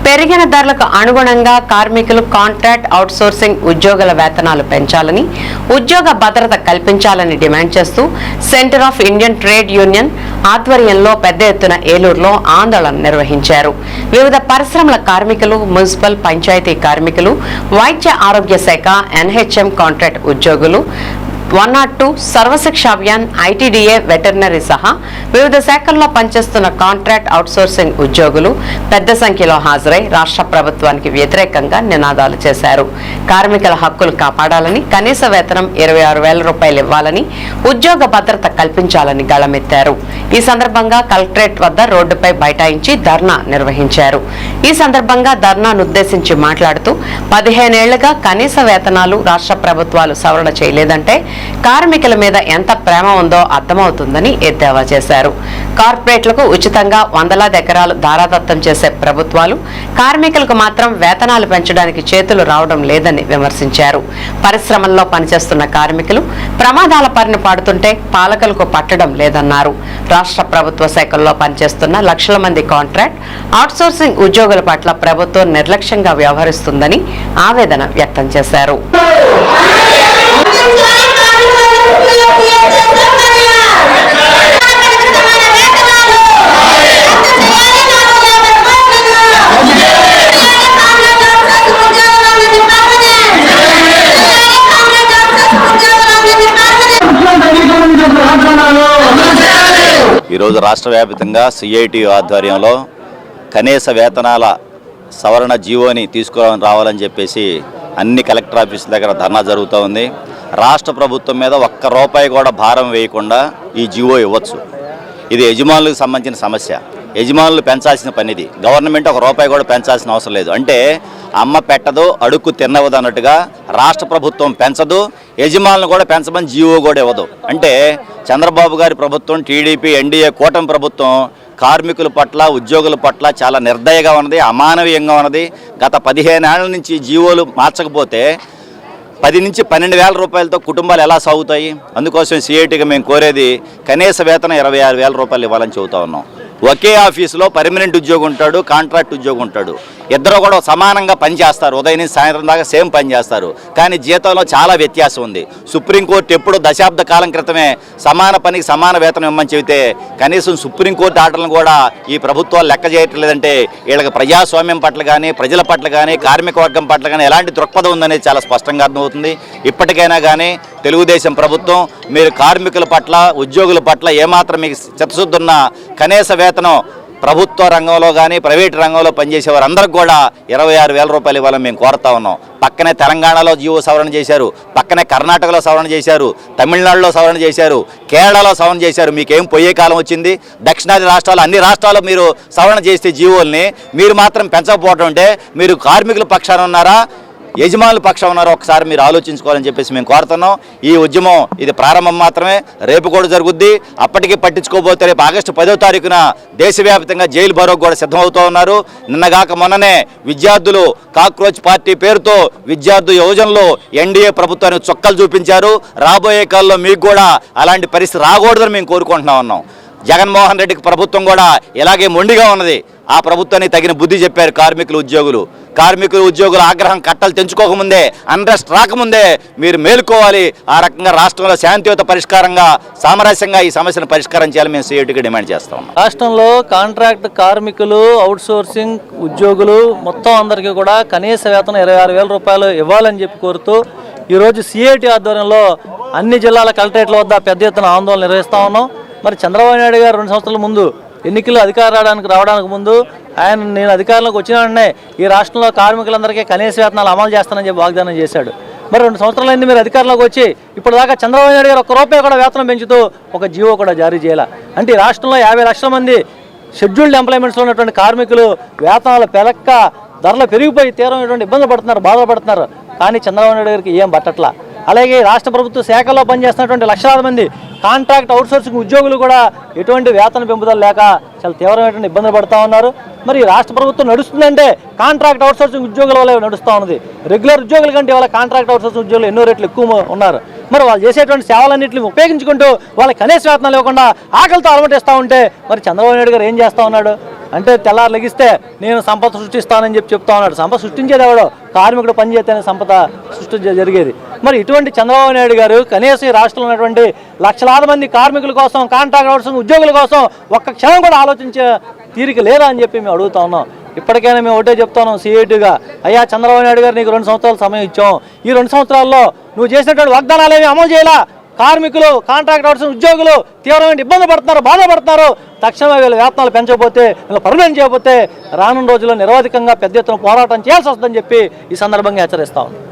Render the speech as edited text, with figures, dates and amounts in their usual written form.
పెరిగిన ధరలకు అనుగుణంగా కార్మికులు కాంట్రాక్ట్ అవుట్సోర్సింగ్ ఉద్యోగుల వేతనాలు పెంచాలని, ఉద్యోగ భద్రత కల్పించాలని డిమాండ్ చేస్తూ centre of Indian trade union ఆధ్వర్యంలో పెద్ద ఎత్తున ఏలూరులో ఆందోళన నిర్వహించారు. వివిధ పరిశ్రమల కార్మికులు, మున్సిపల్, పంచాయతీ కార్మికులు, వైద్య ఆరోగ్య శాఖ, ఎన్హెచ్ఎం కాంట్రాక్ట్ ఉద్యోగులు, 102 సర్వశిక్ష అభియాన్, ఐటీడీఏ, వెటర్నరీ సహా వివిధ శాఖల్లో పనిచేస్తున్న కాంట్రాక్ట్ అవుట్సోర్సింగ్ ఉద్యోగులు పెద్ద సంఖ్యలో హాజరై రాష్ట్ర ప్రభుత్వానికి వ్యతిరేకంగా నినాదాలు చేశారు. కార్మికుల హక్కులు కాపాడాలని, కనీస వేతనం 26,000 రూపాయలు ఇవ్వాలని, ఉద్యోగ భద్రత కల్పించాలని గళమెత్తారు. ఈ సందర్భంగా కలెక్టరేట్ వద్ద రోడ్డుపై బైఠాయించి ధర్నా నిర్వహించారు. ఈ సందర్భంగా ధర్నానుద్దేశించి మాట్లాడుతూ 15 ఏళ్లుగా కనీస వేతనాలు రాష్ట్ర ప్రభుత్వాలు సవరణ చేయలేదంటే కార్మికుల మీద ఎంత ప్రేమ ఉందో అర్థమవుతుందని ఎద్దేవా చేశారు. కార్పొరేట్లకు ఉచితంగా వందలాది ఎకరాలు ధారాదత్తం చేసే ప్రభుత్వాలు కార్మికులకు మాత్రం వేతనాలు పెంచడానికి చేతులు రావడం లేదని విమర్శించారు. పరిశ్రమల్లో పనిచేస్తున్న కార్మికులు ప్రమాదాల బారిన పడుతుంటే పాలకులకు పట్టడం లేదన్నారు. రాష్ట్ర ప్రభుత్వ శాఖల్లో పనిచేస్తున్న లక్షల మంది కాంట్రాక్ట్ అవుట్సోర్సింగ్ ఉద్యోగుల పట్ల ప్రభుత్వం నిర్లక్ష్యంగా వ్యవహరిస్తుందని ఆవేదన వ్యక్తం చేశారు. ఈరోజు రాష్ట్ర వ్యాప్తంగా సిఐటి ఆధ్వర్యంలో కనీస వేతనాల సవరణ జీవోని రావాలని చెప్పేసి అన్ని కలెక్టర్ ఆఫీసుల దగ్గర ధర్నా జరుగుతూ ఉంది. రాష్ట్ర ప్రభుత్వం మీద ఒక్క రూపాయి కూడా భారం వేయకుండా ఈ జీవో ఇవ్వచ్చు. ఇది యజమానులకు సంబంధించిన సమస్య. యజమానులు పెంచాల్సిన పనిది. గవర్నమెంట్ ఒక రూపాయి కూడా పెంచాల్సిన అవసరం లేదు. అంటే అమ్మ పెట్టదు, అడుక్కు తిన్నవదు అన్నట్టుగా రాష్ట్ర ప్రభుత్వం పెంచదు, యజమానులు కూడా పెంచమని జీవో కూడా ఇవ్వదు. అంటే చంద్రబాబు గారి ప్రభుత్వం, టీడీపీ, ఎన్డీఏ కూటమి ప్రభుత్వం కార్మికుల పట్ల, ఉద్యోగుల పట్ల చాలా నిర్దయగా ఉన్నది, అమానవీయంగా ఉన్నది. గత 15 ఏళ్ల నుంచి జీవోలు మార్చకపోతే 10 నుంచి 12,000 రూపాయలతో కుటుంబాలు ఎలా సాగుతాయి? అందుకోసం సిఐటిగా మేము కోరేది కనీస వేతనం 26,000 రూపాయలు ఇవ్వాలని చెబుతా ఉన్నాం. ఒకే ఆఫీసులో పర్మనెంట్ ఉద్యోగం ఉంటాడు, కాంట్రాక్ట్ ఉద్యోగం ఉంటాడు. ఇద్దరు కూడా సమానంగా పనిచేస్తారు, ఉదయం నుంచి సాయంత్రం దాకా సేమ్ పని చేస్తారు. కానీ జీతంలో చాలా వ్యత్యాసం ఉంది. సుప్రీంకోర్టు ఎప్పుడు దశాబ్ద కాలం క్రితమే సమాన పనికి సమాన వేతనం ఇవ్వమని చెబితే కనీసం సుప్రీంకోర్టు ఆర్డర్లను కూడా ఈ ప్రభుత్వాలు లెక్క చేయట్లేదంటే వీళ్ళకి ప్రజాస్వామ్యం పట్ల కానీ, ప్రజల పట్ల కానీ, కార్మిక వర్గం పట్ల కానీ ఎలాంటి దృక్పథం ఉందనేది చాలా స్పష్టంగా అర్థమవుతుంది. ఇప్పటికైనా కానీ తెలుగుదేశం ప్రభుత్వం మీరు కార్మికుల పట్ల, ఉద్యోగుల పట్ల ఏమాత్రం మీకు చిత్తశుద్ధి ఉన్న కనీస వేతనం ప్రభుత్వ రంగంలో కానీ ప్రైవేట్ రంగంలో పనిచేసే వారందరికీ కూడా 26,000 రూపాయలు ఇవ్వాలని మేము కోరుతా ఉన్నాం. పక్కనే తెలంగాణలో జీవో సవరణ చేశారు, పక్కనే కర్ణాటకలో సవరణ చేశారు, తమిళనాడులో సవరణ చేశారు, కేరళలో సవరణ చేశారు. మీకేం పోయే కాలం వచ్చింది? దక్షిణాది రాష్ట్రాలు, అన్ని రాష్ట్రాల్లో మీరు సవరణ చేస్తే జీవోల్ని మీరు మాత్రం పెంచకపోవడం అంటే మీరు కార్మికుల పక్షాన ఉన్నారా, యజమానుల పక్షం ఉన్నారో ఒకసారి మీరు ఆలోచించుకోవాలని చెప్పేసి మేము కోరుతున్నాం. ఈ ఉద్యమం ఇది ప్రారంభం మాత్రమే, రేపు కూడా జరుగుద్ది. అప్పటికీ పట్టించుకోబోతే రేపు ఆగస్టు 10వ తారీఖున దేశవ్యాప్తంగా జైలు బరోకు కూడా సిద్ధమవుతూ ఉన్నారు. నిన్నగాక మొన్ననే విద్యార్థులు కాక్రోచ్ పార్టీ పేరుతో విద్యార్థి యువజనలు ఎన్డీఏ ప్రభుత్వానికి చొక్కలు చూపించారు. రాబోయే కాలంలో మీకు కూడా అలాంటి పరిస్థితి రాకూడదని మేము కోరుకుంటున్నా ఉన్నాం. జగన్మోహన్ రెడ్డికి ప్రభుత్వం కూడా ఇలాగే మొండిగా ఉన్నది. ఆ ప్రభుత్వానికి తగిన బుద్ధి చెప్పారు కార్మికులు, ఉద్యోగుల ఆగ్రహం కట్టలు తెంచుకోకముందే, అన్రెస్ట్ రాకముందే మీరు మేలుకోవాలి. ఆ రకంగా రాష్ట్రంలో శాంతియుత పరిష్కారంగా, సామరస్యంగా ఈ సమస్యను పరిష్కారం చేయాలని మేము సిఐటిగా డిమాండ్ చేస్తాం. రాష్ట్రంలో కాంట్రాక్ట్ కార్మికులు, అవుట్సోర్సింగ్ ఉద్యోగులు మొత్తం అందరికీ కూడా కనీస వేతనం 26,000 రూపాయలు ఇవ్వాలని చెప్పి కోరుతూ ఈరోజు సిఐటి ఆధ్వర్యంలో అన్ని జిల్లాల కలెక్టరేట్ల వద్ద పెద్ద ఎత్తున ఆందోళన నిర్వహిస్తూ ఉన్నాం. మరి చంద్రబాబు నాయుడు గారు 2 సంవత్సరాల ముందు ఎన్నికలు రావడానికి ముందు నేను అధికారంలోకి వచ్చిన వెంటనే ఈ రాష్ట్రంలో కార్మికులందరికీ కనీస వేతనాలు అమలు చేస్తానని చెప్పి వాగ్దానం చేశాడు. మరి 2 సంవత్సరాలైంది మీరు అధికారంలోకి వచ్చి ఇప్పుడు దాకా చంద్రబాబు నాయుడు గారు 1 రూపాయి కూడా వేతనం పెంచుతూ ఒక జీవో కూడా జారీ చేయాల. అంటే ఈ రాష్ట్రంలో 50 లక్షల మంది షెడ్యూల్డ్ ఎంప్లాయ్మెంట్స్లో ఉన్నటువంటి కార్మికులు వేతనాలు పెరక్క ధరలు పెరిగిపోయి తీవ్రమైనటువంటి ఇబ్బందులు పడుతున్నారు, బాధపడుతున్నారు. కానీ చంద్రబాబు నాయుడు గారికి ఏం పట్టట్లా. అలాగే రాష్ట్ర ప్రభుత్వ శాఖల్లో పనిచేస్తున్నటువంటి లక్షలాది మంది కాంట్రాక్ట్ అవుట్సోర్సింగ్ ఉద్యోగులు కూడా ఎటువంటి వేతన పెంపుదల లేక చాలా తీవ్రమైనటువంటి ఇబ్బందులు పడుతూ ఉన్నారు. మరి రాష్ట్ర ప్రభుత్వం నడుస్తుందంటే కాంట్రాక్ట్ అవుట్సోర్సింగ్ ఉద్యోగుల వల్ల నడుస్తూ ఉన్నది. రెగ్యులర్ ఉద్యోగుల కంటే వాళ్ళ కాంట్రాక్ట్ అవుట్సోర్సింగ్ ఉద్యోగులు ఎన్నో రెట్లు ఎక్కువ ఉన్నారు. మరి వాళ్ళు చేసేటువంటి సేవలన్నింటిని ఉపయోగించుకుంటూ వాళ్ళకి కనీస వేతనాలు ఇవ్వకుండా ఆకలితో అలమటిస్తూ ఉంటే మరి చంద్రబాబు నాయుడు గారు ఏం చేస్తూ ఉన్నాడు అంటే తెల్లారు లెగిస్తే నేను సంపద సృష్టిస్తానని చెప్తా ఉన్నాడు. సంపద సృష్టించేది ఎవడో కార్మికుడు పనిచేస్తేనే సంపద సృష్టి జరిగేది. మరి ఇటువంటి చంద్రబాబు నాయుడు గారు కనీసం ఈ రాష్ట్రంలో ఉన్నటువంటి లక్షలాది మంది కార్మికుల కోసం కాంట్రాక్ట్ అవుట్సోర్సింగ్ ఉద్యోగుల కోసం ఒక్క క్షణం కూడా ఆలోచించే తీరిక లేదా అని చెప్పి మేము అడుగుతా ఉన్నాం. ఇప్పటికైనా మేము ఒకటే చెప్తాను సిఐటిగా, అయ్యా చంద్రబాబు నాయుడు గారు నీకు 2 సంవత్సరాలు సమయం ఇచ్చాం. ఈ 2 సంవత్సరాల్లో నువ్వు చేసినటువంటి వాగ్దానాలు ఏమి అమలు చేయాలా? కార్మికులు కాంట్రాక్ట్ అవుట్సోర్సింగ్ ఉద్యోగులు తీవ్రమైన ఇబ్బంది పడుతున్నారు, బాధపడుతున్నారు. తక్షణమే వీళ్ళ వేతనాలు పెంచకపోతే, వీళ్ళు పర్మనెంట్ చేయకపోతే రానున్న రోజుల్లో నిరవధికంగా పెద్ద ఎత్తున పోరాటం చేయాల్సి వస్తుందని చెప్పి ఈ సందర్భంగా హెచ్చరిస్తా ఉన్నాం.